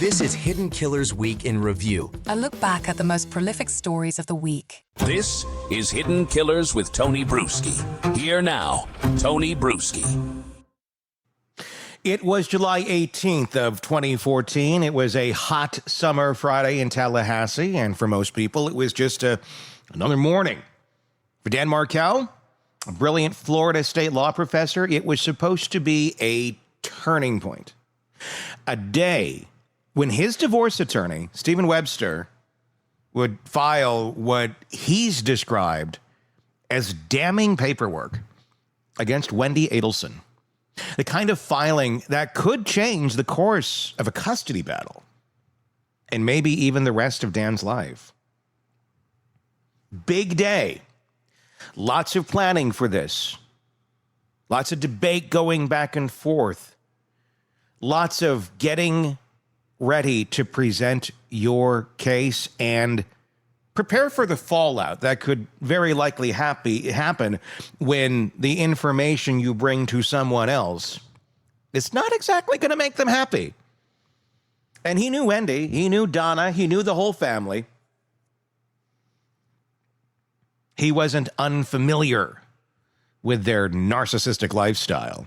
This is Hidden Killers Week in Review. A look back at the most prolific stories of the week. This is Hidden Killers with Tony Brueski. Here now, Tony Brueski. It was July 18th of 2014. It was a hot summer Friday in Tallahassee, and for most people, it was just another morning. For Dan Markel, a brilliant Florida state law professor, it was supposed to be a turning point. A day when his divorce attorney, Stephen Webster, would file what he's described as damning paperwork against Wendi Adelson. The kind of filing that could change the course of a custody battle and maybe even the rest of Dan's life. Big day. Lots of planning for this. Lots of debate going back and forth. Lots of getting ready to present your case and prepare for the fallout that could very likely happen when the information you bring to someone else is not exactly going to make them happy. And he knew Wendi, he knew Donna, he knew the whole family. He wasn't unfamiliar with their narcissistic lifestyle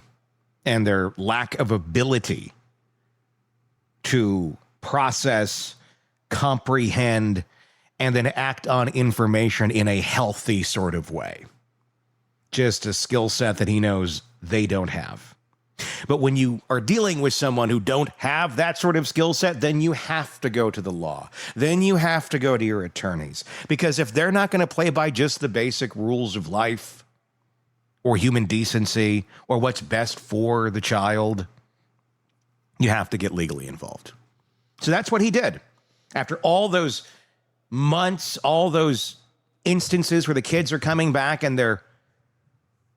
and their lack of ability to process, comprehend, and then act on information in a healthy sort of way. Just a skill set that he knows they don't have. But when you are dealing with someone who don't have that sort of skill set, then you have to go to the law. Then you have to go to your attorneys. Because if they're not going to play by just the basic rules of life or human decency or what's best for the child, you have to get legally involved. So that's what he did. After all those months, all those instances where the kids are coming back and they're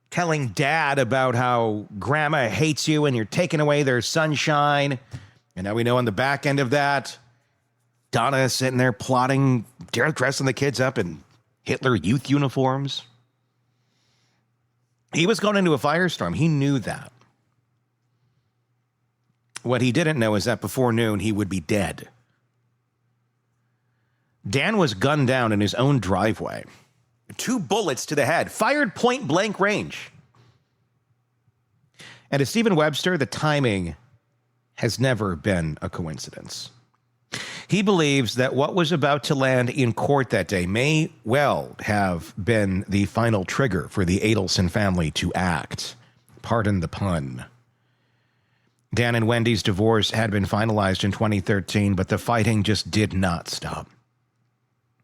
telling dad about how grandma hates you and you're taking away their sunshine. And now we know on the back end of that, Donna is sitting there plotting, dressing the kids up in Hitler youth uniforms. He was going into a firestorm. He knew that. What he didn't know is that before noon, he would be dead. Dan was gunned down in his own driveway. 2 bullets to the head, fired point blank range. And to Stephen Webster, the timing has never been a coincidence. He believes that what was about to land in court that day may well have been the final trigger for the Adelson family to act. Pardon the pun. Dan and Wendi's divorce had been finalized in 2013, but the fighting just did not stop.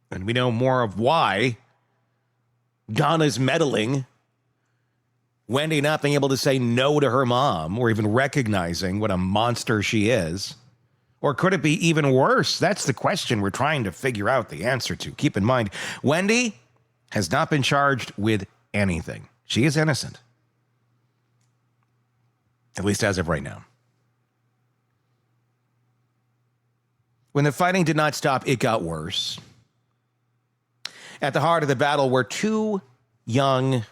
And we know more of why. Donna's meddling, Wendi not being able to say no to her mom or even recognizing what a monster she is. Or could it be even worse? That's the question we're trying to figure out the answer to. Keep in mind, Wendi has not been charged with anything. She is innocent. At least as of right now. When the fighting did not stop, it got worse. At the heart of the battle were 2 young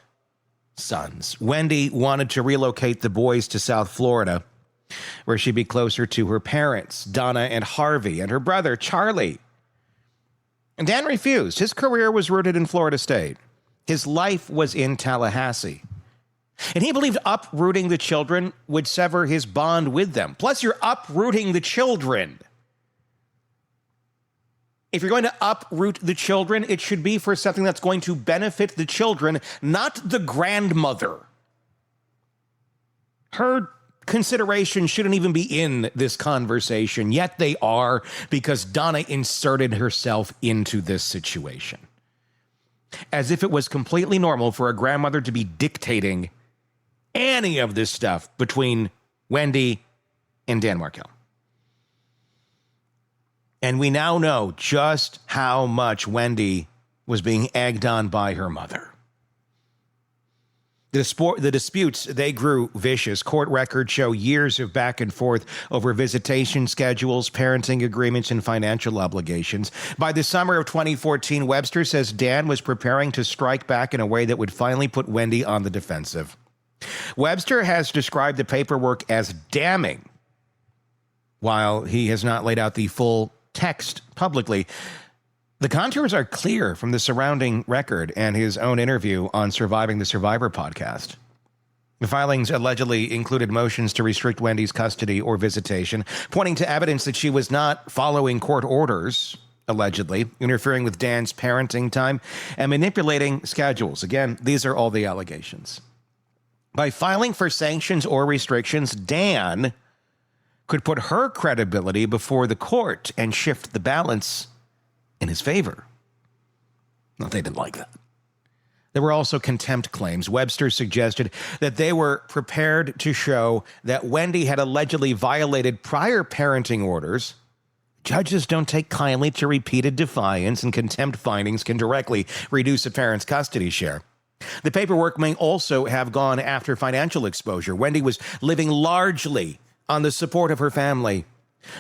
sons. Wendi wanted to relocate the boys to South Florida, where she'd be closer to her parents, Donna and Harvey, and her brother, Charlie. And Dan refused. His career was rooted in Florida State. His life was in Tallahassee. And he believed uprooting the children would sever his bond with them. Plus, you're uprooting the children. If you're going to uproot the children, it should be for something that's going to benefit the children, not the grandmother. Her consideration shouldn't even be in this conversation, yet they are, because Donna inserted herself into this situation. As if it was completely normal for a grandmother to be dictating any of this stuff between Wendi and Dan Markel. And we now know just how much Wendi was being egged on by her mother. The disputes, they grew vicious. Court records show years of back and forth over visitation schedules, parenting agreements, and financial obligations. By the summer of 2014, Webster says Dan was preparing to strike back in a way that would finally put Wendi on the defensive. Webster has described the paperwork as damning. while he has not laid out the full text publicly, the contours are clear from the surrounding record and his own interview on Surviving the Survivor podcast. The filings allegedly included motions to restrict Wendy's custody or visitation, pointing to evidence that she was not following court orders, allegedly, interfering with Dan's parenting time, and manipulating schedules. Again, these are all the allegations. By filing for sanctions or restrictions, Dan could put her credibility before the court and shift the balance in his favor. No, they didn't like that. There were also contempt claims. Webster suggested that they were prepared to show that Wendi had allegedly violated prior parenting orders. Judges don't take kindly to repeated defiance, and contempt findings can directly reduce a parent's custody share. The paperwork may also have gone after financial exposure. Wendi was living largely on the support of her family.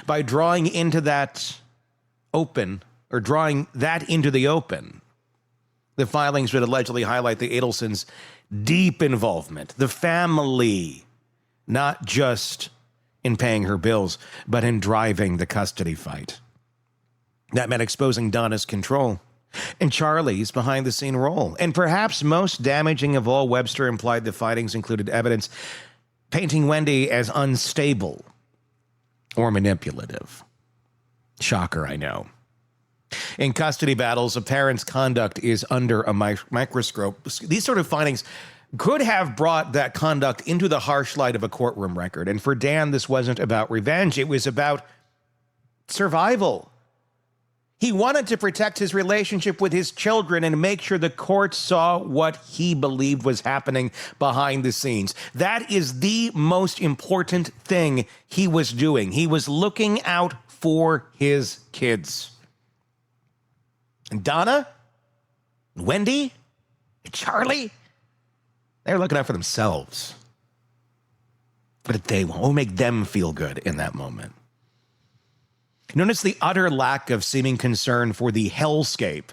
By drawing into that open, or drawing that into the open, the filings would allegedly highlight the Adelsons' deep involvement, the family, not just in paying her bills, but in driving the custody fight. That meant exposing Donna's control and Charlie's behind-the-scene role. And perhaps most damaging of all, Webster implied the findings included evidence painting Wendi as unstable or manipulative. Shocker, I know. In custody battles, a parent's conduct is under a microscope. These sort of findings could have brought that conduct into the harsh light of a courtroom record. And for Dan, this wasn't about revenge. It was about survival. He wanted to protect his relationship with his children and make sure the court saw what he believed was happening behind the scenes. That is the most important thing he was doing. He was looking out for his kids. And Donna, Wendi, Charlie, they're looking out for themselves. What did they want? What would make them feel good in that moment? Notice the utter lack of seeming concern for the hellscape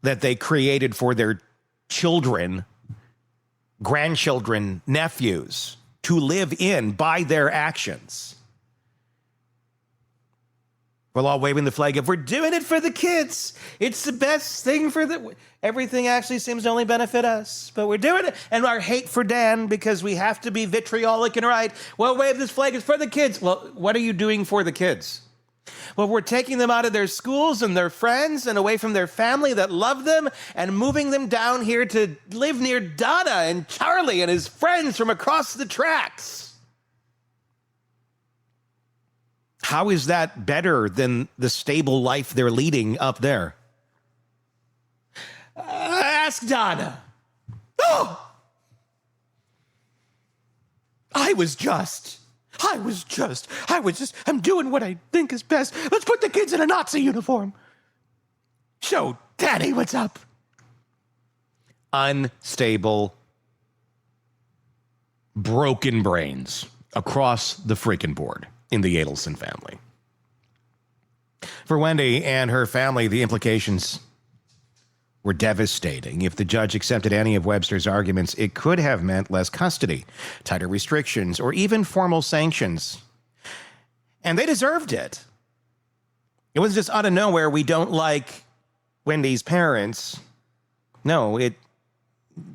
that they created for their children, grandchildren, nephews to live in by their actions. We're all waving the flag of, we're doing it for the kids. It's the best thing for the... Everything actually seems to only benefit us, but we're doing it. And our hate for Dan, because we have to be vitriolic and right. Well, wave this flag, it's for the kids. Well, what are you doing for the kids? Well, we're taking them out of their schools and their friends and away from their family that love them and moving them down here to live near Donna and Charlie and his friends from across the tracks. How is that better than the stable life they're leading up there? Ask Donna. Oh! I'm doing what I think is best. Let's put the kids in a Nazi uniform. Show Daddy what's up. Unstable, broken brains across the freaking board in the Adelson family. For Wendi and her family, the implications were devastating. If the judge accepted any of Webster's arguments, it could have meant less custody, tighter restrictions, or even formal sanctions. And they deserved it. It was just out of nowhere, we don't like Wendy's parents. No,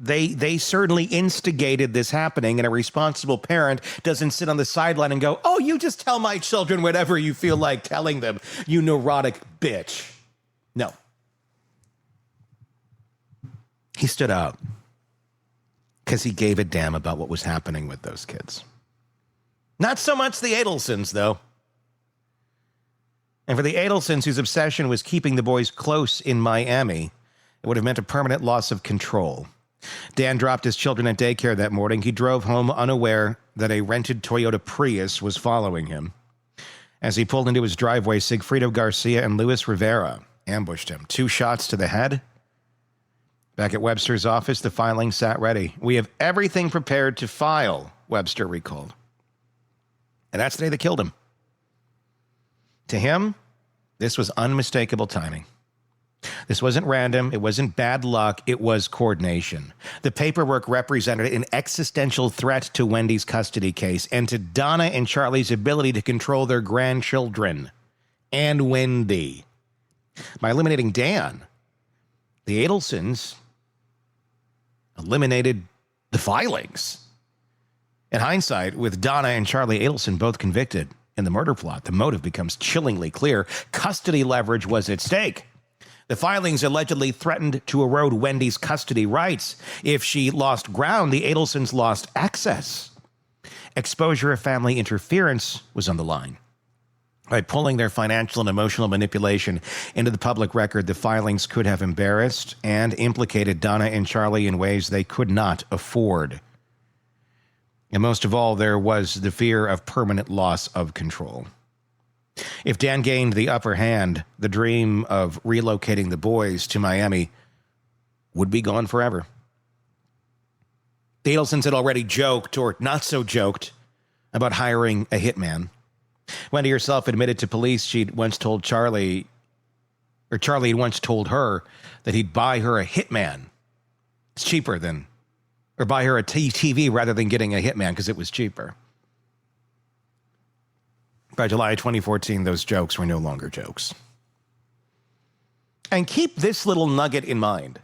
they certainly instigated this happening, and a responsible parent doesn't sit on the sideline and go, oh, you just tell my children whatever you feel like telling them, you neurotic bitch. No. He stood up because he gave a damn about what was happening with those kids. Not so much the Adelsons, though. And for the Adelsons, whose obsession was keeping the boys close in Miami, it would have meant a permanent loss of control. Dan dropped his children at daycare that morning. He drove home unaware that a rented Toyota Prius was following him. As he pulled into his driveway, Sigfrido Garcia and Luis Rivera ambushed him. 2 shots to the head. Back at Webster's office, the filing sat ready. We have everything prepared to file, Webster recalled. And that's the day they killed him. To him, this was unmistakable timing. This wasn't random. It wasn't bad luck. It was coordination. The paperwork represented an existential threat to Wendy's custody case and to Donna and Charlie's ability to control their grandchildren and Wendi. By eliminating Dan, the Adelsons eliminated the filings. In hindsight, with Donna and Charlie Adelson both convicted in the murder plot, the motive becomes chillingly clear. Custody leverage was at stake. The filings allegedly threatened to erode Wendy's custody rights. If she lost ground, the Adelsons lost access. Exposure of family interference was on the line. By pulling their financial and emotional manipulation into the public record, the filings could have embarrassed and implicated Donna and Charlie in ways they could not afford. And most of all, there was the fear of permanent loss of control. If Dan gained the upper hand, the dream of relocating the boys to Miami would be gone forever. The Adelsons had already joked, or not so joked, about hiring a hitman. Wendi herself admitted to police she'd once told Charlie had once told her that he'd buy her a hitman. It's cheaper than, or buy her a TV rather than getting a hitman because it was cheaper. By July 2014, those jokes were no longer jokes. And keep this little nugget in mind.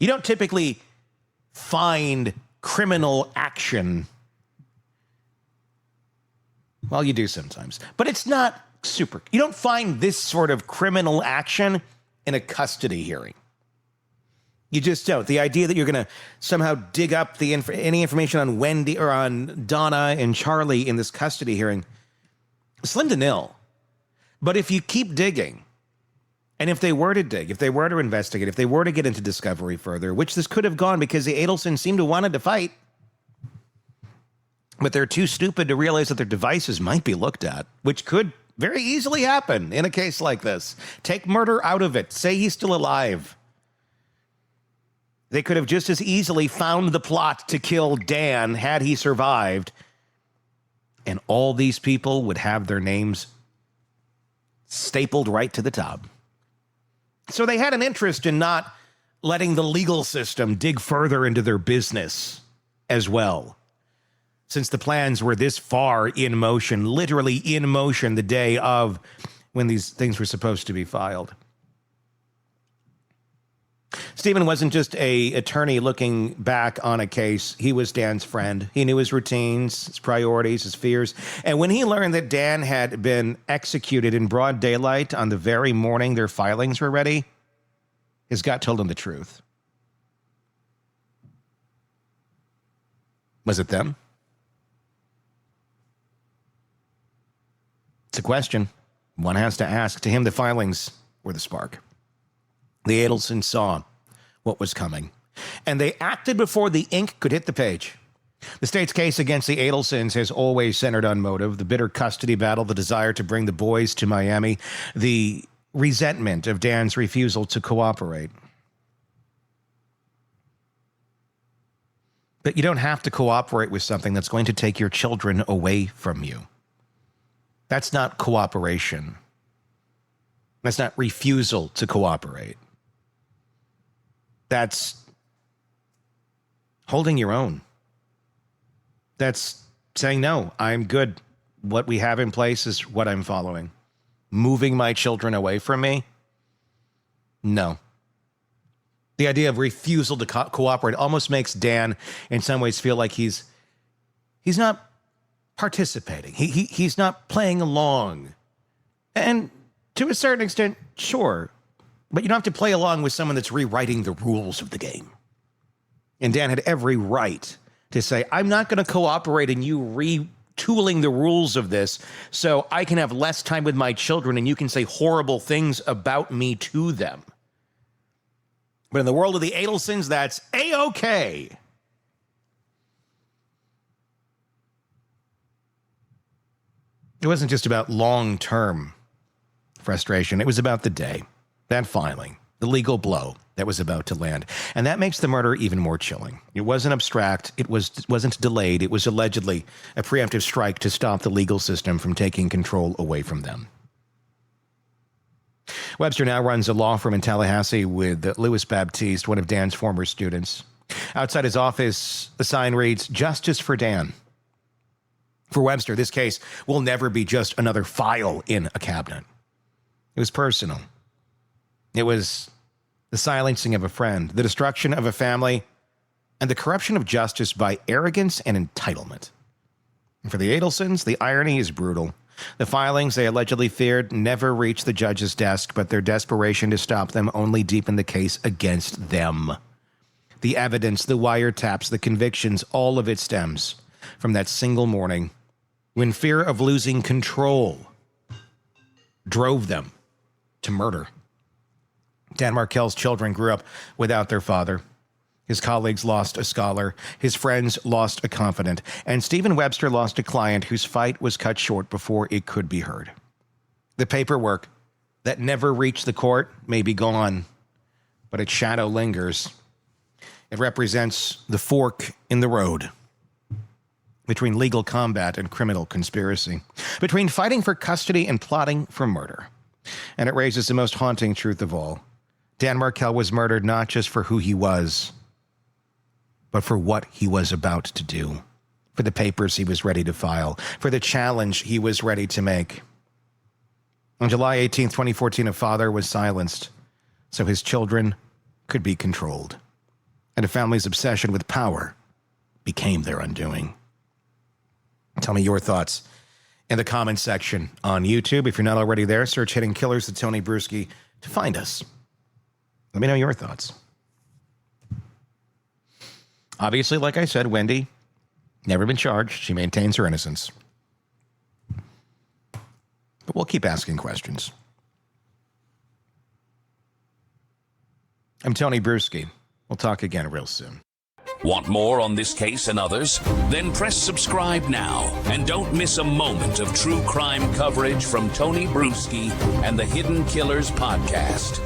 You don't typically find criminal action. Well, you do sometimes, but it's not super. You don't find this sort of criminal action in a custody hearing. You just don't. The idea that you're going to somehow dig up any information on Wendi or on Donna and Charlie in this custody hearing, slim to nil. But if you keep digging, and if they were to dig, if they were to investigate, if they were to get into discovery further, which this could have gone because the Adelsons seemed to wanted to fight, but they're too stupid to realize that their devices might be looked at, which could very easily happen in a case like this. Take murder out of it. Say he's still alive. They could have just as easily found the plot to kill Dan had he survived, and all these people would have their names stapled right to the top. So they had an interest in not letting the legal system dig further into their business as well, since the plans were this far in motion, literally in motion the day of when these things were supposed to be filed. Stephen wasn't just an attorney looking back on a case. He was Dan's friend. He knew his routines, his priorities, his fears. And when he learned that Dan had been executed in broad daylight on the very morning their filings were ready, his gut told him the truth. Was it them? It's a question one has to ask. To him, the filings were the spark. The Adelsons saw what was coming, and they acted before the ink could hit the page. The state's case against the Adelsons has always centered on motive, the bitter custody battle, the desire to bring the boys to Miami, the resentment of Dan's refusal to cooperate. But you don't have to cooperate with something that's going to take your children away from you. That's not cooperation. That's not refusal to cooperate. That's holding your own. That's saying, no, I'm good. What we have in place is what I'm following. Moving my children away from me? No. The idea of refusal to cooperate almost makes Dan, in some ways, feel like he's not participating. He's not playing along. And to a certain extent, sure. But you don't have to play along with someone that's rewriting the rules of the game. And Dan had every right to say, I'm not going to cooperate in you retooling the rules of this so I can have less time with my children and you can say horrible things about me to them. But in the world of the Adelsons, that's A-okay. It wasn't just about long-term frustration. It was about the day. That filing, the legal blow that was about to land. And that makes the murder even more chilling. It wasn't abstract. It wasn't delayed. It was allegedly a preemptive strike to stop the legal system from taking control away from them. Webster now runs a law firm in Tallahassee with Louis Baptiste, one of Dan's former students. Outside his office, the sign reads, "Justice for Dan." For Webster, this case will never be just another file in a cabinet. It was personal. It was the silencing of a friend, the destruction of a family, and the corruption of justice by arrogance and entitlement. And for the Adelsons, the irony is brutal. The filings they allegedly feared never reached the judge's desk, but their desperation to stop them only deepened the case against them. The evidence, the wiretaps, the convictions, all of it stems from that single morning when fear of losing control drove them to murder. Dan Markel's children grew up without their father. His colleagues lost a scholar. His friends lost a confidant. And Stephen Webster lost a client whose fight was cut short before it could be heard. The paperwork that never reached the court may be gone, but its shadow lingers. It represents the fork in the road between legal combat and criminal conspiracy, between fighting for custody and plotting for murder. And it raises the most haunting truth of all. Dan Markel was murdered not just for who he was, but for what he was about to do, for the papers he was ready to file, for the challenge he was ready to make. On July 18, 2014, a father was silenced so his children could be controlled, and a family's obsession with power became their undoing. Tell me your thoughts in the comments section on YouTube. If you're not already there, search Hidden Killers with Tony Brueski to find us. Let me know your thoughts. Obviously, like I said, Wendi, never been charged. She maintains her innocence. But we'll keep asking questions. I'm Tony Brueski. We'll talk again real soon. Want more on this case and others? Then press subscribe now and don't miss a moment of true crime coverage from Tony Brueski and the Hidden Killers podcast.